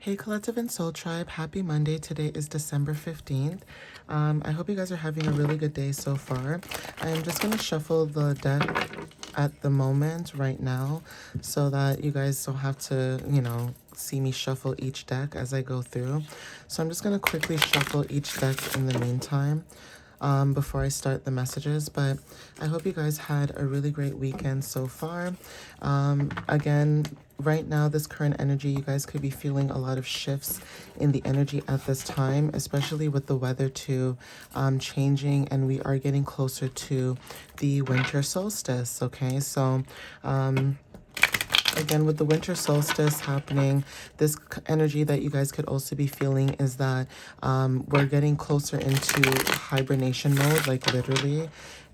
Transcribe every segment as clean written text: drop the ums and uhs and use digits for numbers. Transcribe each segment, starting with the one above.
Hey Collective and Soul Tribe, happy Monday. Today is December 15th. I hope you guys are having a really good day so far. I'm just going to shuffle the deck at the moment right now so that you guys don't have to, see me shuffle each deck as I go through. So I'm just going to quickly shuffle each deck in the meantime. Before I start the messages, but I hope you guys had a really great weekend so far. Again, right now, this current energy, you guys could be feeling a lot of shifts in the energy at this time, especially with the weather too changing, and we are getting closer to the winter solstice. Okay, so again, with the winter solstice happening, this energy that you guys could also be feeling is that we're getting closer into hibernation mode, like literally.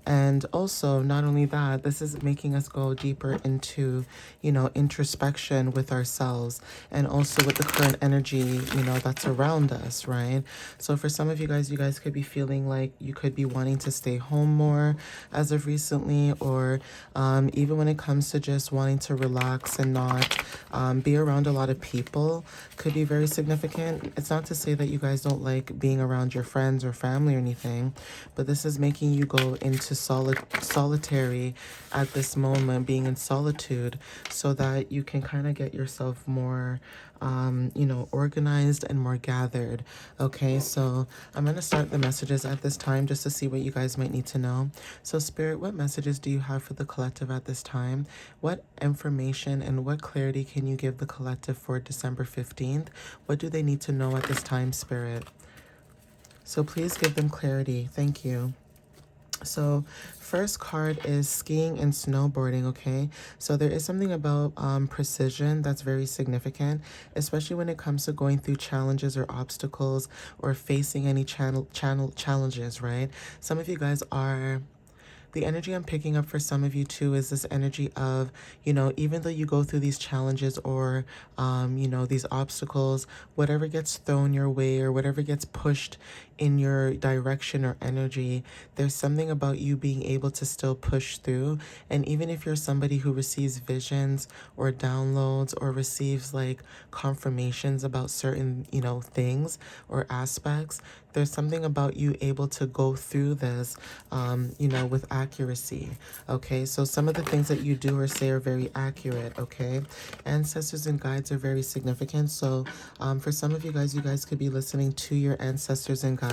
And also, not only that, this is making us go deeper into, introspection with ourselves and also with the current energy, that's around us, right? So for some of you guys could be feeling like you could be wanting to stay home more as of recently, or even when it comes to just wanting to relax and not be around a lot of people could be very significant. It's not to say that you guys don't like being around your friends or family or anything, but this is making you go into solitary at this moment, being in solitude, so that you can kind of get yourself more organized and more gathered. Okay, so I'm going to start the messages at this time just to see what you guys might need to know. So Spirit, what messages do you have for the collective at this time? What information and what clarity can you give the collective for December 15th? What do they need to know at this time, Spirit? So please give them clarity. Thank you. So first card is skiing and snowboarding. Okay, so there is something about precision that's very significant, especially when it comes to going through challenges or obstacles or facing any challenges, right? Some of you guys are, the energy I'm picking up for some of you too is this energy of, even though you go through these challenges or, these obstacles, whatever gets thrown your way or whatever gets pushed in your direction or energy, there's something about you being able to still push through. And even if you're somebody who receives visions or downloads or receives like confirmations about certain, things or aspects, there's something about you able to go through this, with accuracy. Okay, so some of the things that you do or say are very accurate. Okay, ancestors and guides are very significant. So for some of you guys could be listening to your ancestors and guides,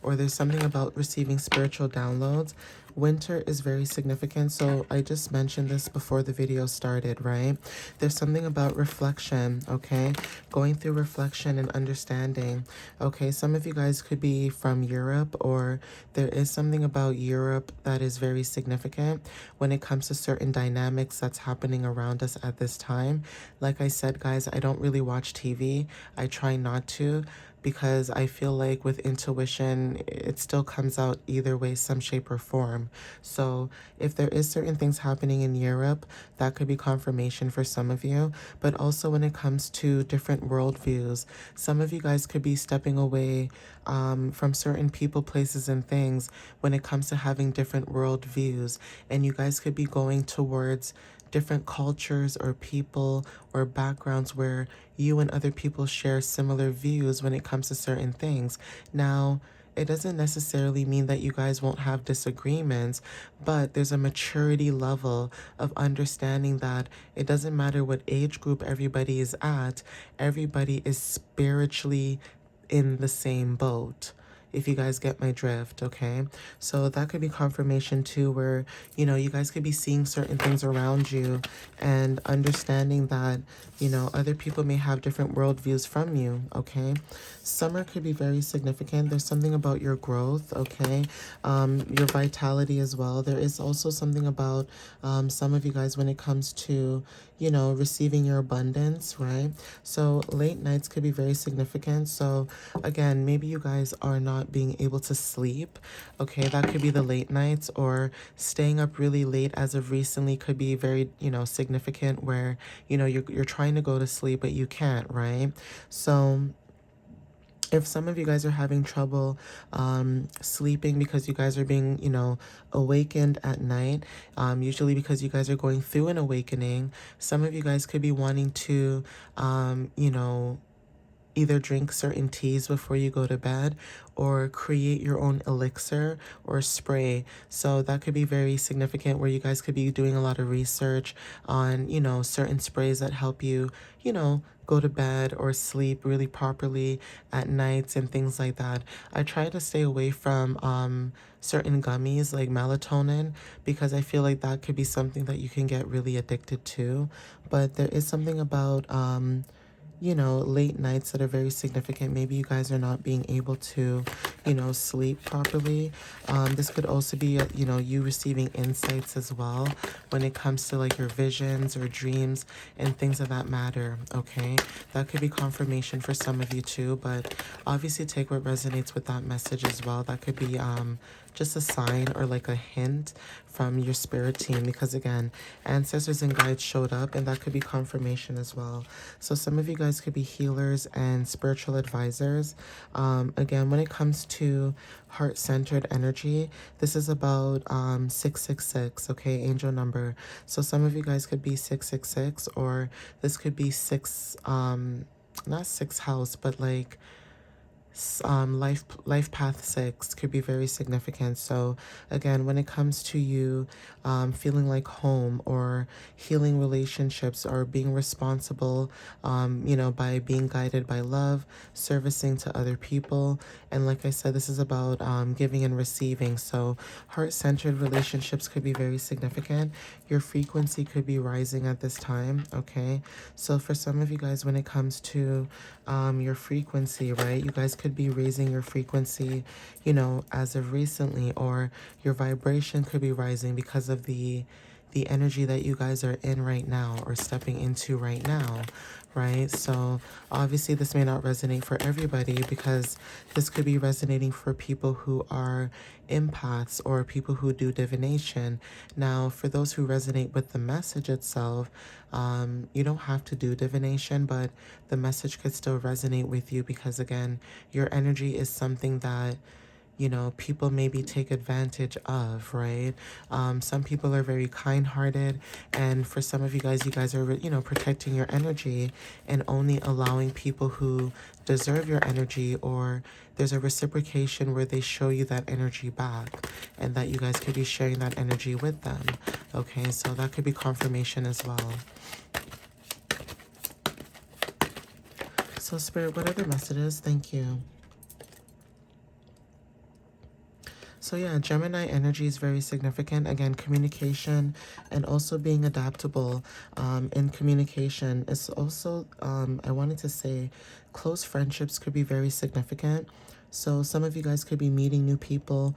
or there's something about receiving spiritual downloads. Winter is very significant. So I just mentioned this before the video started, right? There's something about reflection, okay? Going through reflection and understanding. Okay, some of you guys could be from Europe, or there is something about Europe that is very significant when it comes to certain dynamics that's happening around us at this time. Like I said, guys, I don't really watch TV. I try not to, because I feel like with intuition, it still comes out either way, some shape or form. So if there is certain things happening in Europe, that could be confirmation for some of you. But also when it comes to different worldviews, some of you guys could be stepping away from certain people, places, and things when it comes to having different worldviews. And you guys could be going towards different cultures or people or backgrounds where you and other people share similar views when it comes to certain things. Now, it doesn't necessarily mean that you guys won't have disagreements, but there's a maturity level of understanding that it doesn't matter what age group everybody is at, everybody is spiritually in the same boat, if you guys get my drift. Okay, so that could be confirmation too, where you guys could be seeing certain things around you and understanding that other people may have different worldviews from you. Okay, summer could be very significant. There's something about your growth, okay, your vitality as well. There is also something about some of you guys when it comes to receiving your abundance, right? So late nights could be very significant. So again, maybe you guys are not being able to sleep. Okay, that could be the late nights, or staying up really late as of recently could be very, significant, where, you're trying to go to sleep, but you can't, right? So if some of you guys are having trouble sleeping because you guys are being, awakened at night, usually because you guys are going through an awakening, some of you guys could be wanting to, either drink certain teas before you go to bed or create your own elixir or spray. So that could be very significant, where you guys could be doing a lot of research on, you know, certain sprays that help you, you know, go to bed or sleep really properly at nights and things like that. I try to stay away from certain gummies like melatonin, because I feel like that could be something that you can get really addicted to. But there is something about you know, late nights that are very significant. Maybe you guys are not being able to, you know, sleep properly. This could also be, you know, you receiving insights as well when it comes to like your visions or dreams and things of that matter. Okay, that could be confirmation for some of you too, but obviously take what resonates with that message as well. That could be just a sign or like a hint from your spirit team, because again, ancestors and guides showed up, and that could be confirmation as well. So some of you guys could be healers and spiritual advisors. Again, when it comes to heart-centered energy, this is about 666, okay, angel number. So some of you guys could be 666, or this could be six, not six house, but like life path 6 could be very significant. So again, when it comes to you feeling like home, or healing relationships, or being responsible, you know, by being guided by love, servicing to other people. And like I said, this is about giving and receiving. So heart-centered relationships could be very significant. Your frequency could be rising at this time. Okay, so for some of you guys, when it comes to your frequency, right, you guys could be raising your frequency, you know, as of recently, or your vibration could be rising because of the energy that you guys are in right now, or stepping into right now, right? So obviously this may not resonate for everybody, because this could be resonating for people who are empaths or people who do divination. Now, for those who resonate with the message itself, you don't have to do divination, but the message could still resonate with you, because again, your energy is something that, you know, people maybe take advantage of, right? Some people are very kind-hearted, and for some of you guys are, you know, protecting your energy and only allowing people who deserve your energy, or there's a reciprocation where they show you that energy back, and that you guys could be sharing that energy with them. Okay, so that could be confirmation as well. So Spirit, what are the messages? Thank you. So yeah, Gemini energy is very significant. Again, communication and also being adaptable in communication is also, I wanted to say, close friendships could be very significant. So some of you guys could be meeting new people.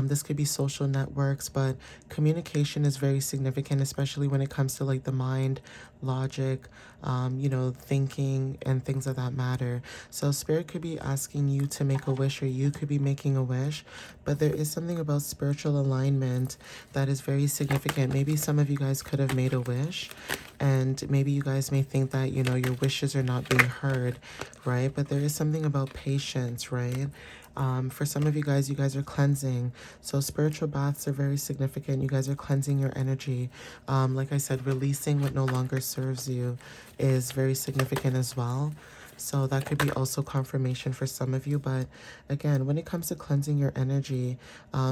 This could be social networks, but communication is very significant, especially when it comes to like the mind, logic, you know, thinking and things of that matter. So Spirit could be asking you to make a wish, or you could be making a wish, but there is something about spiritual alignment that is very significant. Maybe some of you guys could have made a wish, and maybe you guys may think that, you know, your wishes are not being heard, right? But there is something about patience, right? For some of you guys are cleansing. So spiritual baths are very significant. You guys are cleansing your energy. Like I said, releasing what no longer serves you is very significant as well. So that could be also confirmation for some of you. But again, when it comes to cleansing your energy,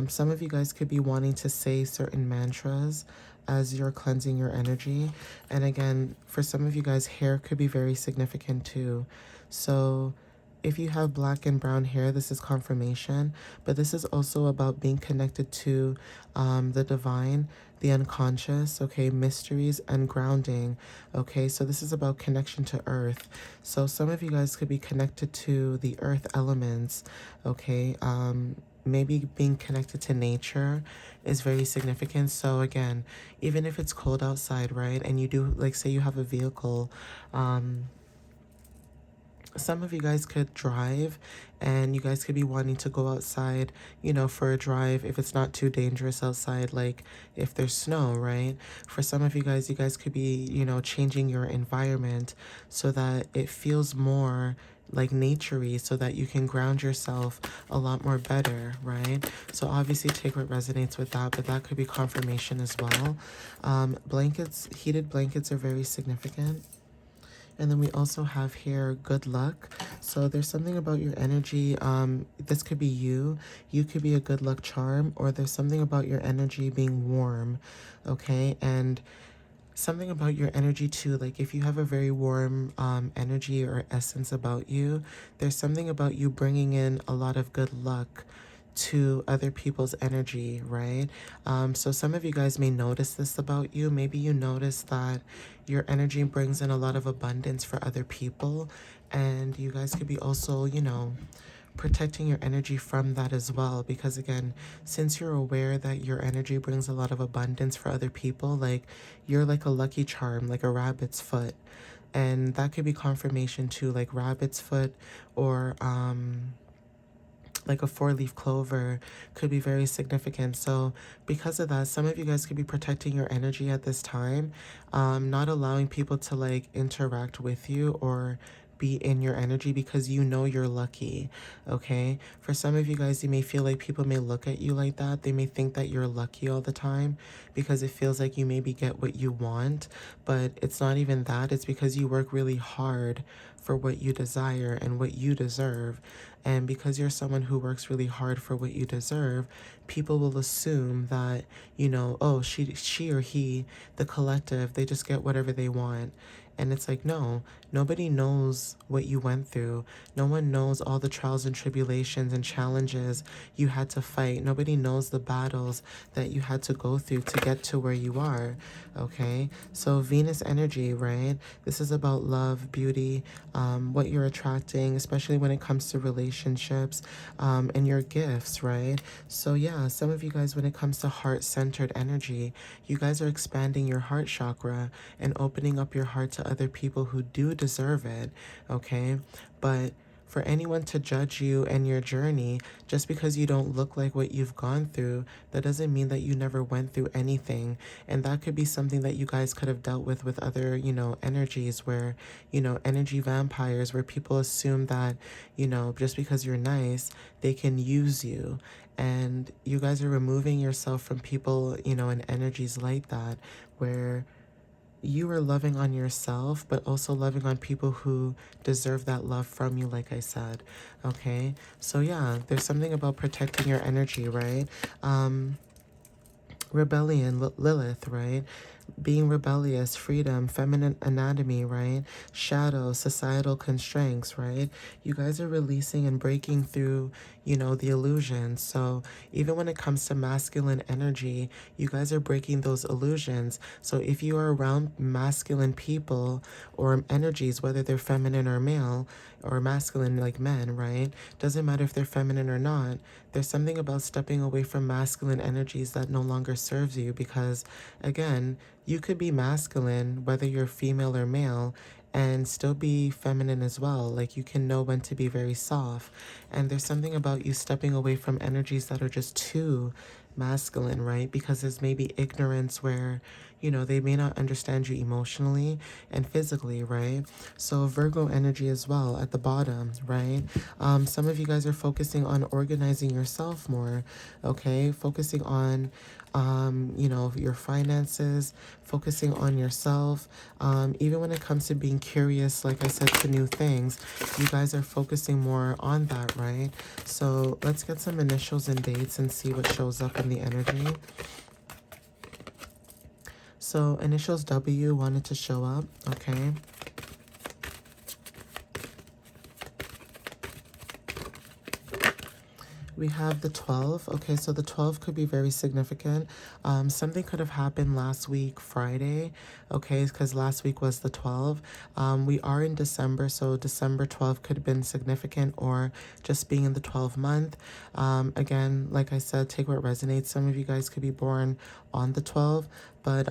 some of you guys could be wanting to say certain mantras as you're cleansing your energy. And again, for some of you guys, hair could be very significant too. So if you have black and brown hair, this is confirmation, but this is also about being connected to the divine, the unconscious, okay, mysteries and grounding, okay? So this is about connection to earth. So some of you guys could be connected to the earth elements, okay? Maybe being connected to nature is very significant. So again, even if it's cold outside, right, and you do, like, say you have a vehicle, some of you guys could drive, and you guys could be wanting to go outside, you know, for a drive if it's not too dangerous outside, like if there's snow, right? For some of you guys could be, you know, changing your environment so that it feels more like naturey, so that you can ground yourself a lot more better, right? So obviously take what resonates with that, but that could be confirmation as well. Blankets, heated blankets are very significant. And then we also have here good luck. So there's something about your energy. This could be you. You could be a good luck charm, or there's something about your energy being warm, okay? And something about your energy too, like if you have a very warm energy or essence about you, there's something about you bringing in a lot of good luck to other people's energy, right? So some of you guys may notice this about you. Maybe you notice that your energy brings in a lot of abundance for other people, and you guys could be also, protecting your energy from that as well, because again, since you're aware that your energy brings a lot of abundance for other people, like you're like a lucky charm, like a rabbit's foot. And that could be confirmation too, like rabbit's foot, or like a 4-leaf clover could be very significant. So because of that, some of you guys could be protecting your energy at this time, not allowing people to like interact with you or be in your energy, because you know you're lucky. Okay, for some of you guys, you may feel like people may look at you like that. They may think that you're lucky all the time because it feels like you maybe get what you want, but it's not even that. It's because you work really hard for what you desire and what you deserve. And because you're someone who works really hard for what you deserve, people will assume that, oh, she or he, the collective, they just get whatever they want. And it's like, no, nobody knows what you went through. No one knows all the trials and tribulations and challenges you had to fight. Nobody knows the battles that you had to go through to get to where you are. Okay, so Venus energy, right? This is about love, beauty, what you're attracting, especially when it comes to relationships, and your gifts, right? So yeah, some of you guys, when it comes to heart-centered energy, you guys are expanding your heart chakra and opening up your heart to other people who do deserve it, okay? But for anyone to judge you and your journey just because you don't look like what you've gone through, that doesn't mean that you never went through anything. And that could be something that you guys could have dealt with other, energies where, energy vampires, where people assume that, just because you're nice, they can use you. And you guys are removing yourself from people, and energies like that, where you are loving on yourself, but also loving on people who deserve that love from you, like I said. Okay, so yeah, there's something about protecting your energy, right? Rebellion, Lilith, right? Being rebellious, freedom, feminine anatomy, right? Shadow, societal constraints, right? You guys are releasing and breaking through, the illusions. So even when it comes to masculine energy, you guys are breaking those illusions. So if you are around masculine people or energies, whether they're feminine or male, or masculine like men, right? Doesn't matter if they're feminine or not. There's something about stepping away from masculine energies that no longer serves you, because again, you could be masculine whether you're female or male and still be feminine as well. Like you can know when to be very soft. And there's something about you stepping away from energies that are just too masculine, right? Because there's maybe ignorance where, they may not understand you emotionally and physically, right? So Virgo energy as well at the bottom, right? Some of you guys are focusing on organizing yourself more, okay? Focusing on, your finances, focusing on yourself. Even when it comes to being curious, like I said, to new things, you guys are focusing more on that, right? So let's get some initials and dates and see what shows up in the energy. So initials W wanted to show up, okay? We have the 12. Okay, so the 12 could be very significant. Something could have happened last week, Friday, okay, because last week was the 12. We are in December, so December 12 could have been significant, or just being in the 12th month. Again, like I said, take what resonates. Some of you guys could be born on the 12, but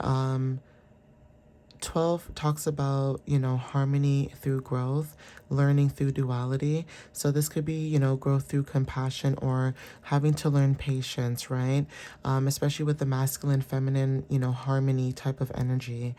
12 talks about, harmony through growth, learning through duality. So this could be, growth through compassion, or having to learn patience, right? Especially with the masculine, feminine, harmony type of energy.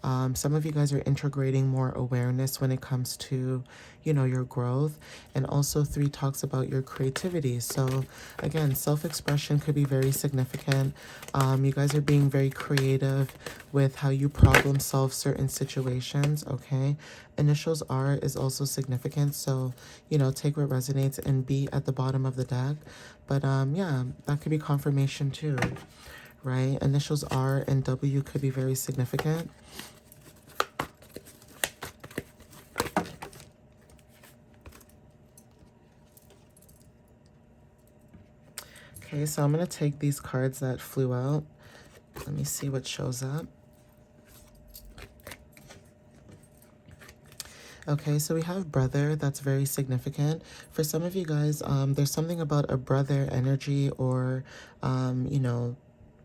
Some of you guys are integrating more awareness when it comes to, your growth. And also 3 talks about your creativity. So again, self-expression could be very significant. You guys are being very creative with how you problem solve certain situations, okay? Initials R is also significant, so, you know, take what resonates, and B at the bottom of the deck. But yeah, that could be confirmation too, right? Initials R and W could be very significant. Okay, so I'm going to take these cards that flew out. Let me see what shows up. Okay, so we have brother. That's very significant. For some of you guys, there's something about a brother energy, or, you know,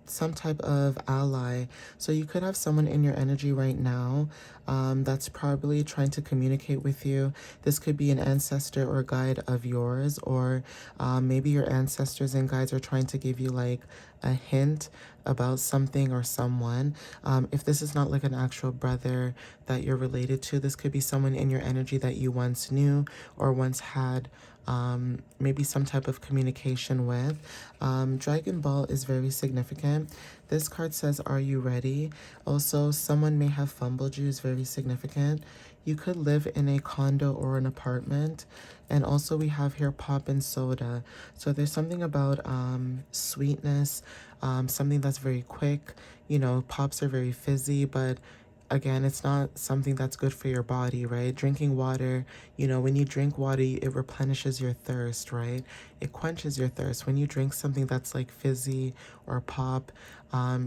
some type of ally. So you could have someone in your energy right now that's probably trying to communicate with you. This could be an ancestor or guide of yours, or maybe your ancestors and guides are trying to give you like a hint about something or someone. If this is not like an actual brother that you're related to, this could be someone in your energy that you once knew or once had maybe some type of communication with. Dragon Ball is very significant. This card says, are you ready? Also, someone may have fumbled you is very significant. You could live in a condo or an apartment. And also we have here pop and soda. So there's something about sweetness, something that's very quick. You know, pops are very fizzy, but again, it's not something that's good for your body, right? Drinking water, you know, when you drink water, it replenishes your thirst, right? It quenches your thirst. When you drink something that's like fizzy or pop,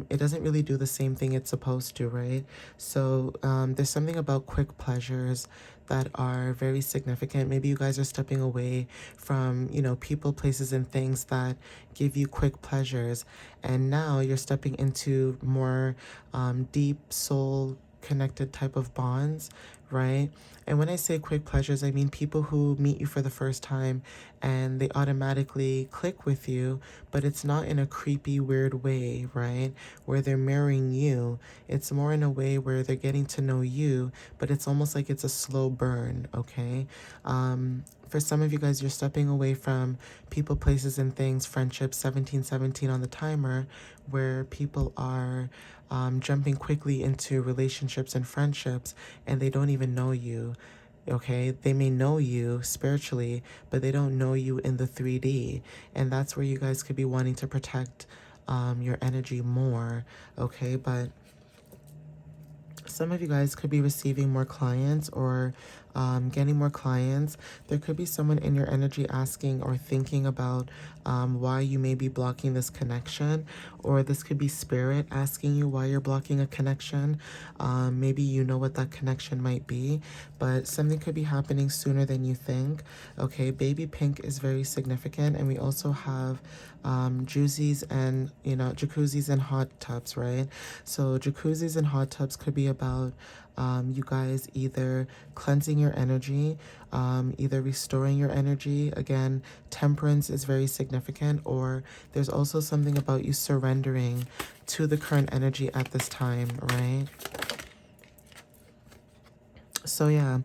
it doesn't really do the same thing it's supposed to, right? So there's something about quick pleasures that are very significant. Maybe you guys are stepping away from, you know, people, places, and things that give you quick pleasures. And now you're stepping into more deep soul connected type of bonds, right? And when I say quick pleasures, I mean people who meet you for the first time and they automatically click with you, but it's not in a creepy, weird way, right? Where they're mirroring you. It's more in a way where they're getting to know you, but it's almost like it's a slow burn, okay? For some of you guys, you're stepping away from people, places, and things, friendships, 1717 on the timer, where people are jumping quickly into relationships and friendships, and they don't even know you. Okay, they may know you spiritually, but they don't know you in the 3D, and that's where you guys could be wanting to protect your energy more. Okay, but some of you guys could be receiving more clients, or getting more clients. There could be someone in your energy asking or thinking about why you may be blocking this connection, or this could be spirit asking you why you're blocking a connection. Maybe you know what that connection might be, but something could be happening sooner than you think. Okay, baby pink is very significant, and we also have jacuzzis and, you know, jacuzzis and hot tubs, right? So jacuzzis and hot tubs could be about you guys either cleansing your energy, either restoring your energy. Again, temperance is very significant, or there's also something about you surrendering to the current energy at this time, right? So yeah,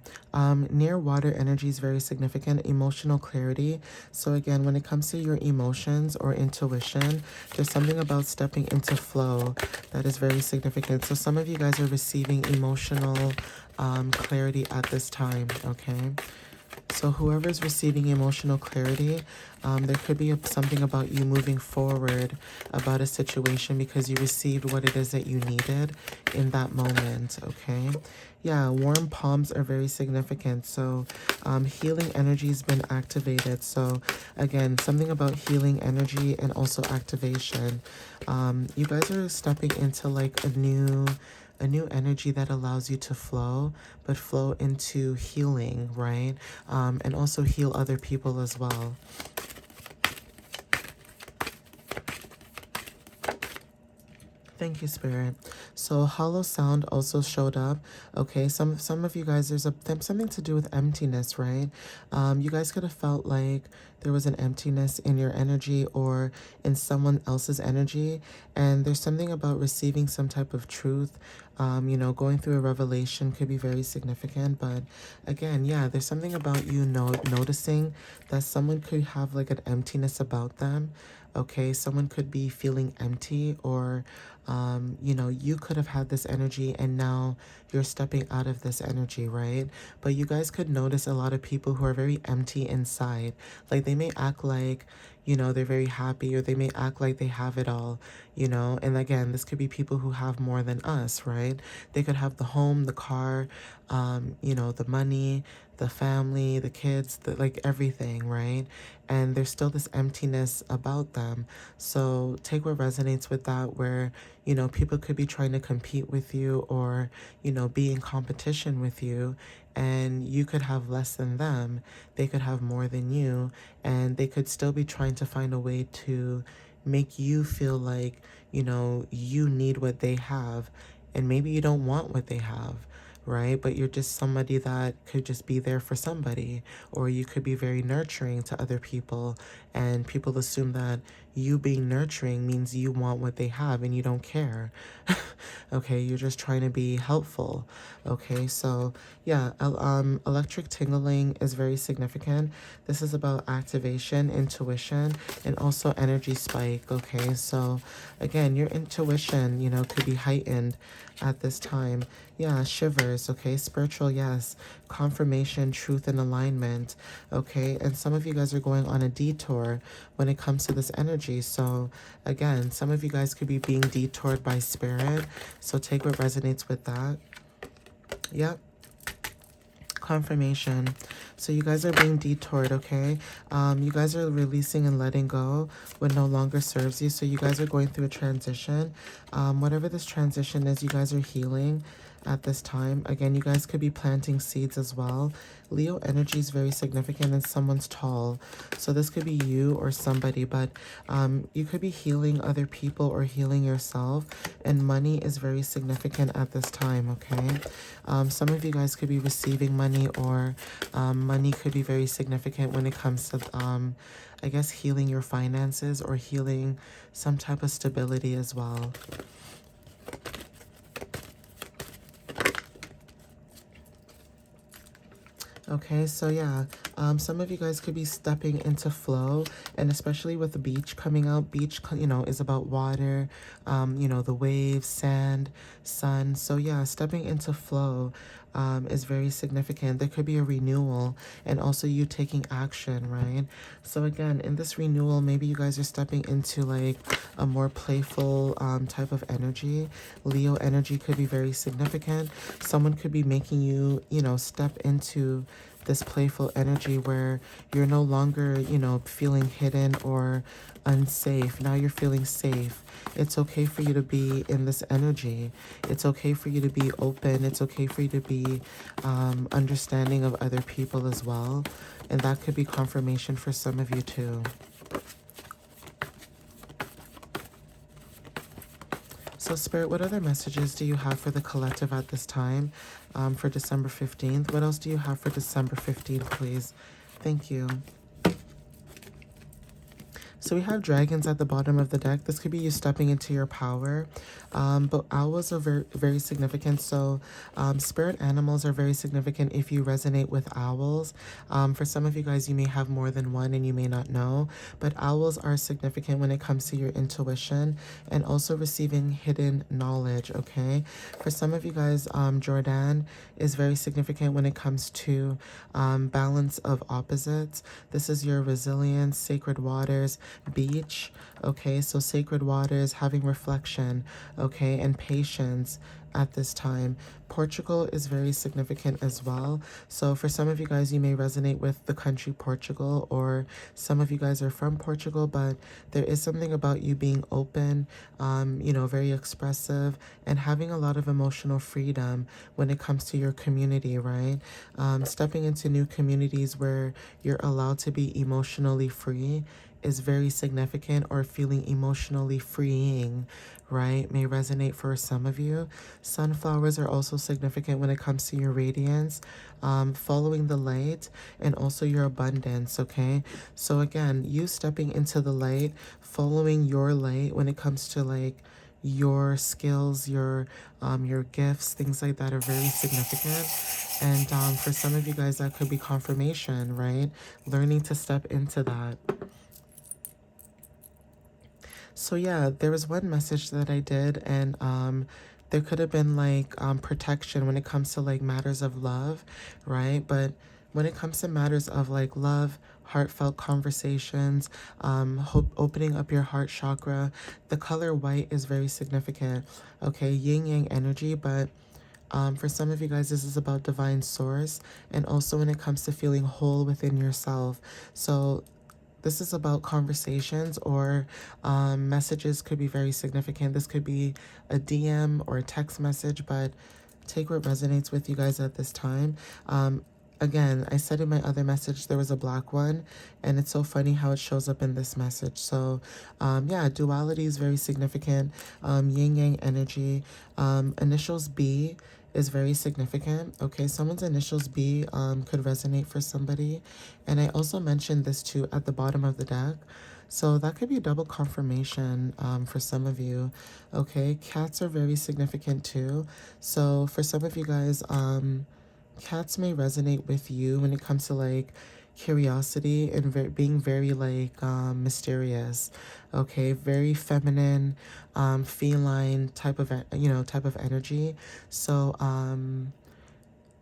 near water energy is very significant. Emotional clarity. So again, when it comes to your emotions or intuition, there's something about stepping into flow that is very significant. So some of you guys are receiving emotional clarity at this time, okay? So whoever's receiving emotional clarity, there could be something about you moving forward about a situation because you received what it is that you needed in that moment, okay? Yeah, warm palms are very significant. So healing energy has been activated. So again, something about healing energy and also activation. You guys are stepping into like a new energy that allows you to flow, but flow into healing, right? And also heal other people as well. Thank you, Spirit. So hollow sound also showed up. Okay, some of you guys, there's something to do with emptiness, right? You guys could have felt like there was an emptiness in your energy or in someone else's energy, and there's something about receiving some type of truth. You know, going through a revelation could be very significant, but again, yeah, there's something about you noticing that someone could have like an emptiness about them. Okay, someone could be feeling empty, or You know, you could have had this energy and now you're stepping out of this energy, right? But you guys could notice a lot of people who are very empty inside. Like they may act like, you know, they're very happy, or they may act like they have it all, you know. And again, this could be people who have more than us, right? They could have the home, the car, you know, the money, the family, the kids, the, like everything, right? And there's still this emptiness about them. So take what resonates with that, where, you know, people could be trying to compete with you, or, you know, be in competition with you, and you could have less than them. They could have more than you, and they could still be trying to find a way to make you feel like, you know, you need what they have, and maybe you don't want what they have, right? But you're just somebody that could just be there for somebody, or you could be very nurturing to other people, and people assume that you being nurturing means you want what they have and you don't care. Okay, you're just trying to be helpful. Okay, so yeah, electric tingling is very significant. This is about activation, intuition, and also energy spike. Okay, so again, your intuition, you know, could be heightened at this time. Yeah, shivers. Okay, spiritual, yes. Confirmation, truth, and alignment. Okay, and some of you guys are going on a detour when it comes to this energy. So again, some of you guys could be being detoured by spirit. So take what resonates with that. Yep. Confirmation. So you guys are being detoured, okay? You guys are releasing and letting go what no longer serves you. So you guys are going through a transition. Whatever this transition is, you guys are healing at this time. Again, you guys could be planting seeds as well. Leo energy is very significant, and someone's tall. So this could be you or somebody, but you could be healing other people or healing yourself. And money is very significant at this time, okay? Some of you guys could be receiving money, or money could be very significant when it comes to, I guess, healing your finances or healing some type of stability as well. Okay, so yeah, some of you guys could be stepping into flow, and especially with the beach coming out. Beach, you know, is about water, you know, the waves, sand, sun. So yeah, stepping into flow is very significant. There could be a renewal, and also you taking action, right? So again, in this renewal, maybe you guys are stepping into like a more playful type of energy. Leo energy could be very significant. Someone could be making you, you know, step into this playful energy where you're no longer, you know, feeling hidden or unsafe. Now you're feeling safe. It's okay for you to be in this energy. It's okay for you to be open. It's okay for you to be understanding of other people as well. And that could be confirmation for some of you too. So Spirit, what other messages do you have for the collective at this time for December 15th? What else do you have for December 15th, please? Thank you. So we have dragons at the bottom of the deck. This could be you stepping into your power. But owls are very, very significant. So spirit animals are very significant if you resonate with owls. For some of you guys, you may have more than one and you may not know. But owls are significant when it comes to your intuition and also receiving hidden knowledge, okay? For some of you guys, Jordan is very significant when it comes to balance of opposites. This is your resilience, sacred waters, beach, okay? So sacred waters, having reflection, okay, and patience at this time. Portugal is very significant as well. So for some of you guys, you may resonate with the country Portugal, or some of you guys are from Portugal, but there is something about you being open, you know, very expressive, and having a lot of emotional freedom when it comes to your community, right? Stepping into new communities where you're allowed to be emotionally free is very significant, or feeling emotionally freeing, right? May resonate for some of you. Sunflowers are also significant when it comes to your radiance, following the light, and also your abundance, okay? So again, you stepping into the light, following your light when it comes to like your skills, your gifts, things like that are very significant. And for some of you guys, that could be confirmation, right? Learning to step into that. So yeah, there was one message that I did, and there could have been like protection when it comes to like matters of love, right? But when it comes to matters of like love, heartfelt conversations, opening up your heart chakra, the color white is very significant. Okay, yin yang energy, but for some of you guys, this is about divine source, and also when it comes to feeling whole within yourself. So this is about conversations or messages could be very significant. This could be a DM or a text message, but take what resonates with you guys at this time. Again, I said in my other message there was a black one, and it's so funny how it shows up in this message. So, yeah, duality is very significant. Yin yang energy. Initials B is very significant. Okay, someone's initials B could resonate for somebody. And I also mentioned this too at the bottom of the deck. So that could be double confirmation for some of you. Okay, cats are very significant too. So for some of you guys, cats may resonate with you when it comes to like curiosity and being very like mysterious. Okay, very feminine, feline type of type of energy. So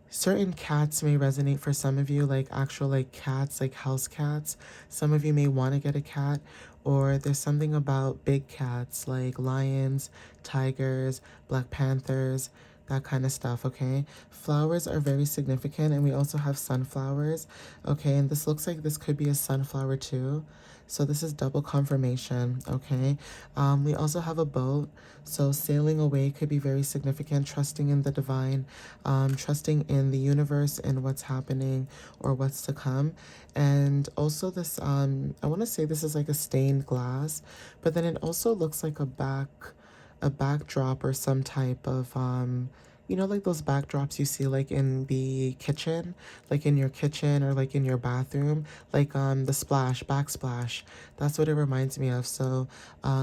certain cats may resonate for some of you, like actual like cats, like house cats. Some of you may want to get a cat, or there's something about big cats like lions, tigers, black panthers, that kind of stuff. Okay, flowers are very significant, and we also have sunflowers. Okay, and this looks like this could be a sunflower too. So this is double confirmation. Okay, we also have a boat. So sailing away could be very significant, trusting in the divine, trusting in the universe and what's happening or what's to come. And also this, I want to say this is like a stained glass, but then it also looks like a backdrop or some type of like those backdrops you see like in the kitchen, like in your kitchen or like in your bathroom, like the splash, backsplash. That's what it reminds me of. So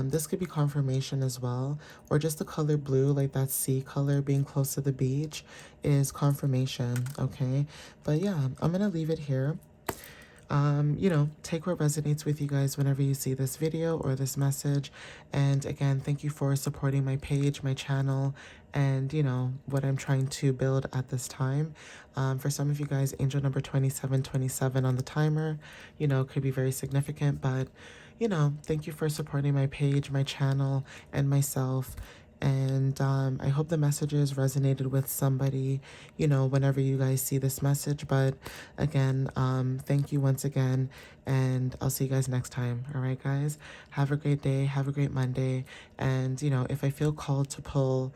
this could be confirmation as well, or just the color blue, like that sea color being close to the beach is confirmation. Okay, but yeah, I'm gonna leave it here. Take what resonates with you guys whenever you see this video or this message. And again, thank you for supporting my page, my channel, and what I'm trying to build at this time. For some of you guys, angel number 2727 on the timer, could be very significant, but thank you for supporting my page, my channel, and myself. And I hope the messages resonated with somebody, whenever you guys see this message. But again, thank you once again, and I'll see you guys next time. All right, guys, have a great day, have a great Monday. And if I feel called to pull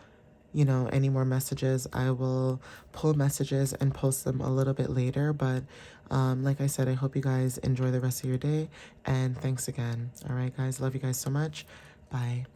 any more messages, I will pull messages and post them a little bit later. But like I said, I hope you guys enjoy the rest of your day, and thanks again. All right, guys, love you guys so much. Bye.